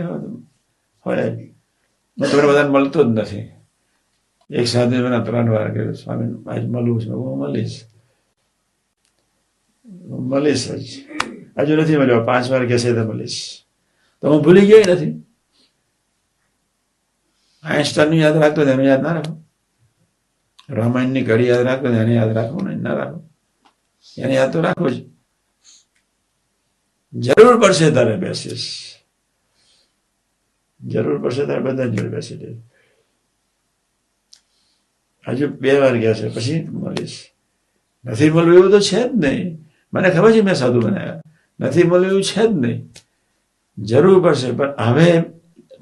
નથી હોય જ. તમને બધાને મળતો જ નથી. એક સાધુ મને 3 વાર કહ્યું, સ્વામી આજ મળવું છે. હું મળીશ જ. હજુ નથી મળ્યો. 5 વાર કહેશે તો મળીશ. તો હું ભૂલી ગયો નથી. આઈન્સ્ટાઈનનું યાદ રાખતો એનું યાદ ના રાખો. રામાયણની ઘડી યાદ રાખો એને યાદ રાખો ને ના રાખો. એને યાદ તો રાખો જ. જરૂર પડશે તારે બેસીશ. જરૂર પડશે તારે બધા જોડે બેસી દે. હજુ 2 વાર ગયા છે પછી મળીશ. નથી મળવું એવું તો છે જ નહીં. મને ખબર છે મેં સાધુ બનાવ્યા. નથી મળવું એવું છે જ નહીં. જરૂર પડશે પણ હવે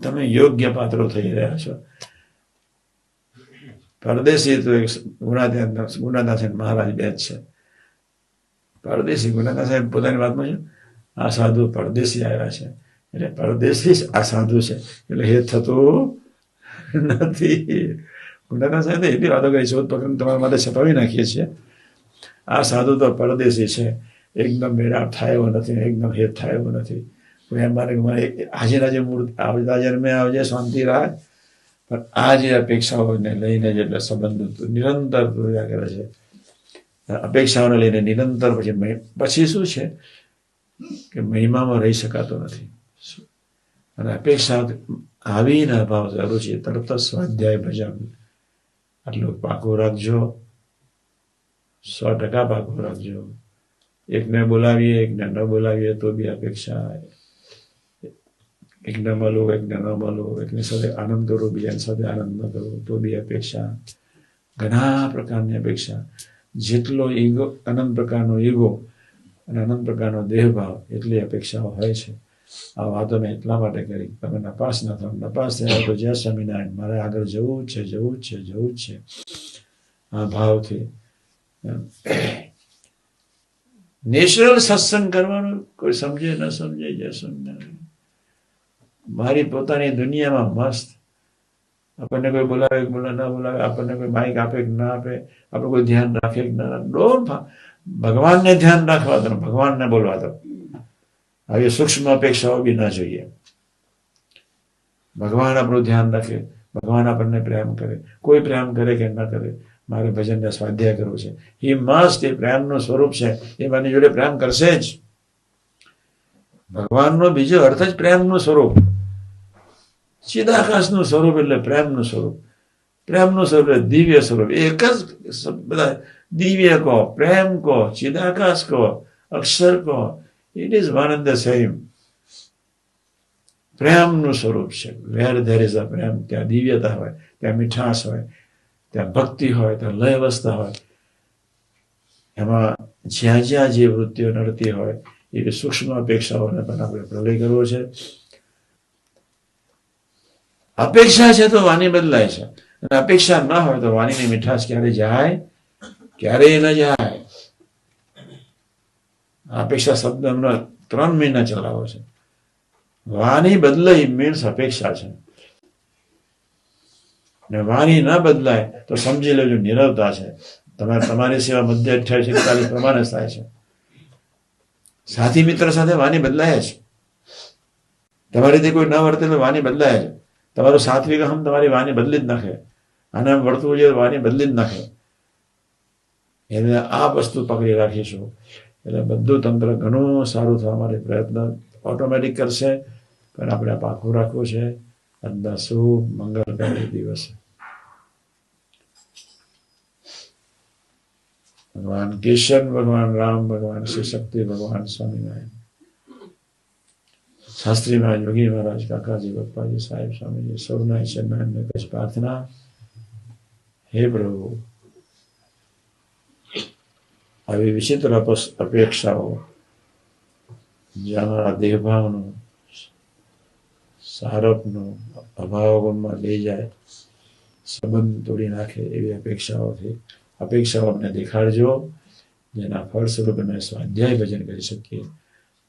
તમે યોગ્ય પાત્રો થઈ રહ્યા છો. પરદેશી તો એક ગુણાદાસ મહારાજ બે જ છે. પરદેશી ગુણાદાસ સાહેબ પોતાની વાતમાં છે આ સાધુ પરદેશી આવ્યા છે એટલે પરદેશી જ આ સાધુ છે એટલે એ થતું નથી. ગુણાદાસ સાહેબ એટલી વાતો કરી શોધ પકડ તમારા માટે છપાવી નાખીએ છીએ. આ સાધુ તો પરદેશી છે. એકદમ મેળાપ થાય એવો નથી. એકદમ હેત થાય એવો નથી. એમ મારે આજે મૂળ આવતા જન્મે આવજે શાંતિ રાખ. પણ આ જે અપેક્ષાઓને લઈને જેટલા સંબંધો નિરંતર પૂર્યા કરે છે, અપેક્ષાઓને લઈને નિરંતર પછી શું છે કે મહિમામાં રહી શકાતો નથી. અને અપેક્ષા આવીને અભાવ જરૂર છે. તરત જ સ્વાધ્યાય ભજન આટલું પાકું રાખજો. 100% પાકું રાખજો. એકને બોલાવીએ એકને ન બોલાવીએ તો બી અપેક્ષા. એકને મળો એકને ન મળો, એકની સાથે આનંદ કરો બીજાની સાથે આનંદ ન કરો તો બી અપેક્ષા. ઘણા પ્રકારની અપેક્ષા. જેટલો ઈગો, અનંત પ્રકારનો ઈગો અને અનંત પ્રકારનો દેહભાવ એટલી અપેક્ષાઓ હોય છે. આ વાતો મેં એટલા માટે કરી તમે નપાસ ના થાવ. નપાસ થયા તો જય સ્વામિનારાયણ, મારે આગળ જવું જ છે, જવું જ છે, જવું જ છે. આ ભાવથી નેચરલ સત્સંગ કરવાનું. કોઈ સમજે ન સમજે જય સ્વામિનારાયણ. મારી પોતાની દુનિયામાં મસ્ત. આપણને કોઈ બોલાવે ના બોલાવે, આપણને કોઈ માઇક આપે કે ના આપે, આપણે કોઈ ધ્યાન રાખે કે ના રાખે, ભગવાનને ધ્યાન રાખવા દો, ભગવાનને બોલવા દો. આવી સૂક્ષ્મ અપેક્ષાઓ બી ના જોઈએ. ભગવાન આપણું ધ્યાન રાખે, ભગવાન આપણને પ્રેમ કરે. કોઈ પ્રેમ કરે કે ના કરે, મારે ભજનને સ્વાધ્યાય કરવું છે. એ મસ્ત એ પ્રેમનું સ્વરૂપ છે. એ મારી જોડે પ્રેમ કરશે જ. ભગવાનનો બીજો અર્થ જ પ્રેમનું સ્વરૂપ. ચિદાકાશનું સ્વરૂપ એટલે પ્રેમનું સ્વરૂપ. પ્રેમનું સ્વરૂપ એટલે દિવ્ય સ્વરૂપ. એક જ બધા દિવ્ય કહો, પ્રેમ કહો, ચિદાકાશ કહો, અક્ષર કહો, it is one and the same. પ્રેમનું સ્વરૂપ છે. વેર ધેર ઇઝ અ પ્રેમ, ત્યાં દિવ્યતા હોય, ત્યાં મીઠાશ હોય, ત્યાં ભક્તિ હોય, ત્યાં લય અવસ્થા હોય. એમાં જ્યાં જ્યાં જે વૃત્તિઓ નડતી હોય એવી સૂક્ષ્મ અપેક્ષાઓને પણ આપણે પ્રલય કરવો છે. અપેક્ષા છે તો વાણી બદલાય છે. અને અપેક્ષા ના હોય તો વાણીની મીઠાશ ક્યારે જાય? ક્યારેય ન જાય. અપેક્ષા શબ્દ હમણાં 3 મહિના ચલાવો છે. વાણી બદલાઈ મીન્સ અપેક્ષા છે. ને વાણી ના બદલાય તો સમજી લેજો નિરવતા છે. તમારી સેવા મધ્ય 28-41 પ્રમાણે થાય છે. સાથી મિત્ર સાથે વાણી બદલાય છે. તમારી રીતે કોઈ ન વર્તે તો વાણી બદલાય છે. તમારું સાત્વિક અહમ તમારી વાણી બદલી જ નાખે. આને વર્તવું જોઈએ વાણી બદલી જ નાખે. એટલે આ વસ્તુ પકડી રાખીશું એટલે બધું તંત્ર ઘણું સારું થવા માટે પ્રયત્ન ઓટોમેટિક કરશે. પણ આપણે પાકું રાખવું છે. આજના શુભ મંગળકારી દિવસે ભગવાન કિશન, ભગવાન રામ, ભગવાન શ્રી શક્તિ, ભગવાન સ્વામિનારાયણ, શાસ્ત્રી મહારાજ, યોગી મહારાજ, કાકાજી, પપ્પાજી, સાહેબ, સ્વામીજી સૌના ઈશ્વરનારાયણને કશ પ્રાર્થના. હે પ્રભુ, આવી વિચિત્ર અપેક્ષાઓ જે અમારા દેહભાવનું, સારપનું અભાવમાં લઈ જાય, સંબંધ તોડી નાખે એવી અપેક્ષાઓ અમને દેખાડજો. જેના ફળ સ્વરૂપે અમે સ્વાધ્યાય ભજન કરી શકીએ.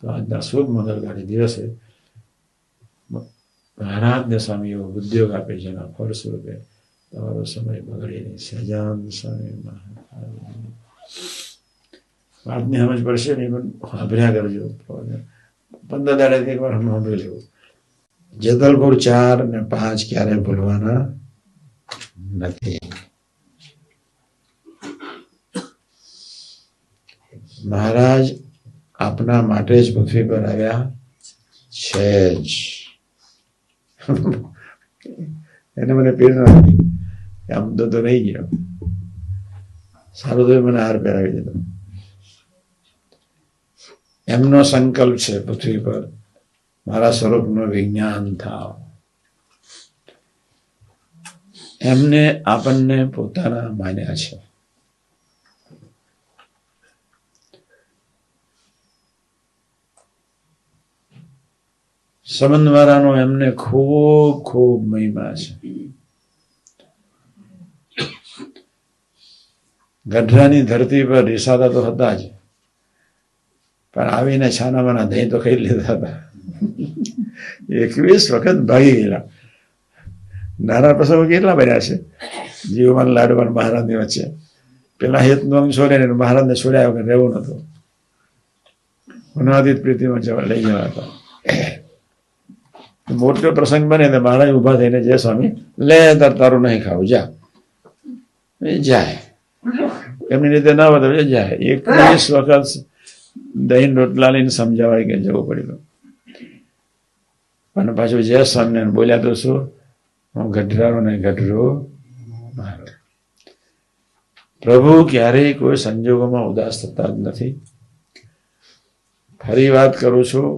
તો આજના શુભ મંગળકારી દિવસે મહારાજને સ્વામી એવો ઉદ્યોગ આપે જેના ફળ સ્વરૂપે તમારો સમય બગડે નહીં. સહજાનંદ સ્વામી મહારાજ વાતની સમજ પડશે નહીં પણ સાંભળ્યા કરજો. 15 દાડે એક વાર સાંભળી લેવું. જેતલપુર 4 અને 5 ક્યારે ભૂલવાના નથી. મહારાજ આપના માટે જ પૃથ્વી પર આવ્યા છે જ. એને મને પ્રેરણા હતી કે આમ તો રહી ગયો, સારું તો મને હાર પહેરાવી દીધો. એમનો સંકલ્પ છે પૃથ્વી પર મારા સ્વરૂપનું વિજ્ઞાન થાવ. એમને આપણને પોતાના માન્યા છે. સંબંધવાળાનો એમને ખૂબ ખૂબ મહિમા છે. ગઢડાની ધરતી પર રિસાતા તો હતા જ, પણ આવીને છાનામાના દહીં તો ખાઈ લીધા હતા. 21 વખત ભાગી ગયેલા. નાના પ્રસંગો કેટલા બન્યા છે જીવવાન લાડવાન મહારાજની વચ્ચે. પેલા હેતનું અંગ છોડે ને મહારાજને છોડ્યા વગર રહેવું નતું. અનાદિત પ્રીતિમાં જવા લઈ ગયા હતા. મોટો પ્રસંગ બને તો મહારાજ ઉભા થઈને જય સ્વામી લે તારું નહીં ખાવું જા. જાય એમની રીતે ના વધે જાય. 21 વખત દહીં રોટલા લઈને સમજાવાય કે જવું પડ્યું. અને પાછું જય સ્વામી બોલ્યા તો શું, હું ગઢરાનો નહીં ગઢરો મારો. પ્રભુ ક્યારેય કોઈ સંજોગોમાં ઉદાસ થતા જ નથી. ફરી વાત કરું છું,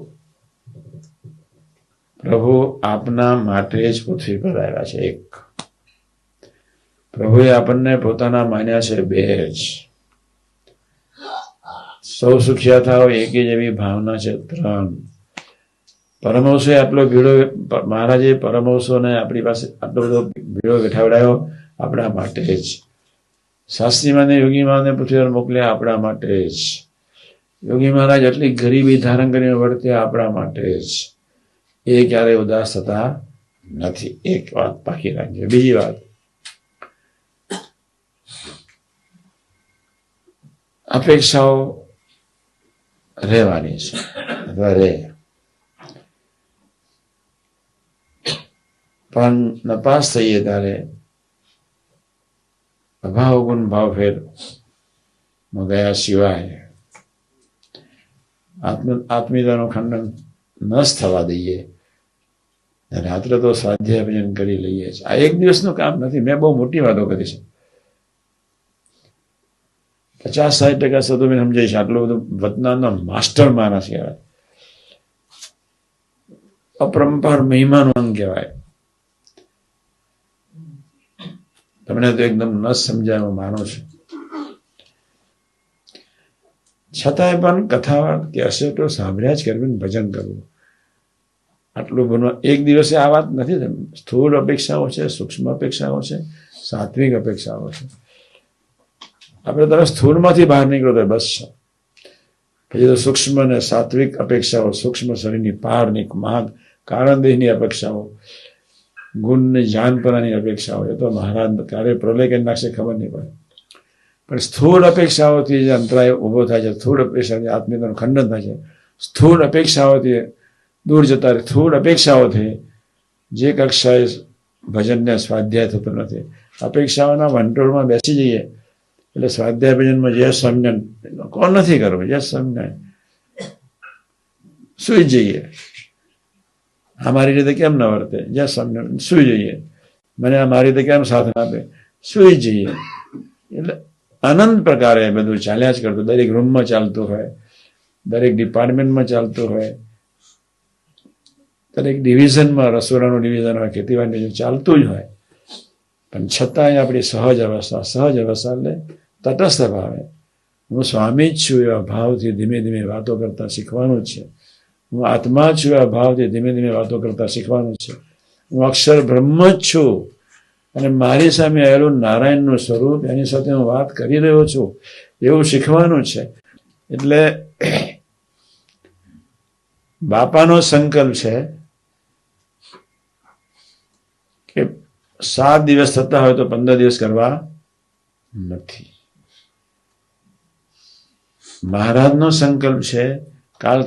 પ્રભુ આપના માટે જ પૃથ્વી પર આવ્યા છે. એક પ્રભુએ આપણને પોતાના માન્યા છે. 2 જ સૌ સુખિયા થાવ એકી જેવી ભાવના છે. 3 પરમહંસોએ આટલો ભીડો, મહારાજે પરમહંસોને આપણી પાસે આટલો બધો ભીડો બેઠાવડાયો આપણા માટે જ. શાસ્ત્રીમાને યોગીમાને પૃથ્વી પર મોકલ્યા આપણા માટે જ. યોગી મહારાજ આટલી ગરીબી ધારણ કરીને વર્ત્યા આપણા માટે જ. એ ક્યારેય ઉદાસ થતા નથી. એક વાત પાકી રાખજો. બીજી વાત, અપેક્ષાઓ રહેવાની છે અથવા રહે, પણ નપાસ થઈએ ત્યારે અભાવ ગુણ ભાવ ફેર ગયા સિવાય આત્મીયતાનું ખંડન ન થવા દઈએ. રાત્રે તો સ્વાધ્યાય ભજન કરી લઈએ છીએ. આ એક દિવસનું કામ નથી. મેં બહુ મોટી વાતો કરી છે. 50-60% સાધુ મેં સમજાય છે. આટલું બધું વતનાનો માસ્ટર માણસ કહેવાય. અપરંપાર મહિમાનું અંગ કહેવાય. તમને તો એકદમ ન સમજાય હું માનું છું. છતાંય પણ કથા કે અસેટો સાંભળ્યા જ કરવું, ભજન કરવું. આટલું બનવા એક દિવસે આ વાત નથી. સ્થૂળ અપેક્ષાઓ છે, સૂક્ષ્મ અપેક્ષાઓ છે, સાત્વિક અપેક્ષાઓ છે. આપણે તમે સ્થૂળમાંથી બહાર નીકળો તો બસ છે. પછી તો સૂક્ષ્મ અને સાત્વિક અપેક્ષાઓ, સૂક્ષ્મ શરીરની પારની માંગ, કારણ દેહની અપેક્ષાઓ, ગુણની જાનપરાની અપેક્ષાઓ, એ તો મહારાજ ક્યારે પ્રલય કરી નાખશે ખબર નહીં પડે. પણ સ્થૂળ અપેક્ષાઓથી જે અંતરાય ઊભો થાય છે, સ્થૂળ અપેક્ષાથી આત્મીયતાનું ખંડન થાય છે, સ્થૂળ અપેક્ષાઓથી દૂર જતા રહે, સ્થૂળ અપેક્ષાઓથી જે કક્ષાએ ભજનને સ્વાધ્યાય થતો નથી. અપેક્ષાઓના વંટોળમાં બેસી જઈએ એટલે સ્વાધ્યાય ભજનમાં જે સમજણ કોણ નથી કરવું, જે સમજણ સુઈ જઈએ. અમારી રીતે કેમ ન વર્તે, જે સમજણ સુઈ જઈએ. મને અમારી રીતે કેમ સાથ આપે, સુઈ જઈએ. એટલે અનંત પ્રકારે બધું ચાલ્યા જ કરતું. દરેક રૂમમાં ચાલતું હોય, દરેક ડિપાર્ટમેન્ટમાં ચાલતું હોય, દરેક ડિવિઝનમાં, રસોડાનું ડિવિઝન હોય, ખેતીવાડી ડિવિઝન ચાલતું જ હોય. પણ છતાંય આપણી સહજ અવસ્થા એટલે તટસ્થ ભાવે હું સ્વામી જ છું એવા ભાવથી ધીમે ધીમે વાતો કરતા શીખવાનું છે. હું આત્મા છું એવા ભાવથી ધીમે ધીમે વાતો કરતા શીખવાનું છે. હું અક્ષર બ્રહ્મ જ છું અને મારી સામે આવેલું નારાયણનું સ્વરૂપ, એની સાથે હું વાત કરી રહ્યો છું એવું શીખવાનું છે. એટલે બાપાનો સંકલ્પ છે કે 7 દિવસ થતા હોય તો 15 દિવસ કરવા નથી. મહારાજનો સંકલ્પ છે કાળ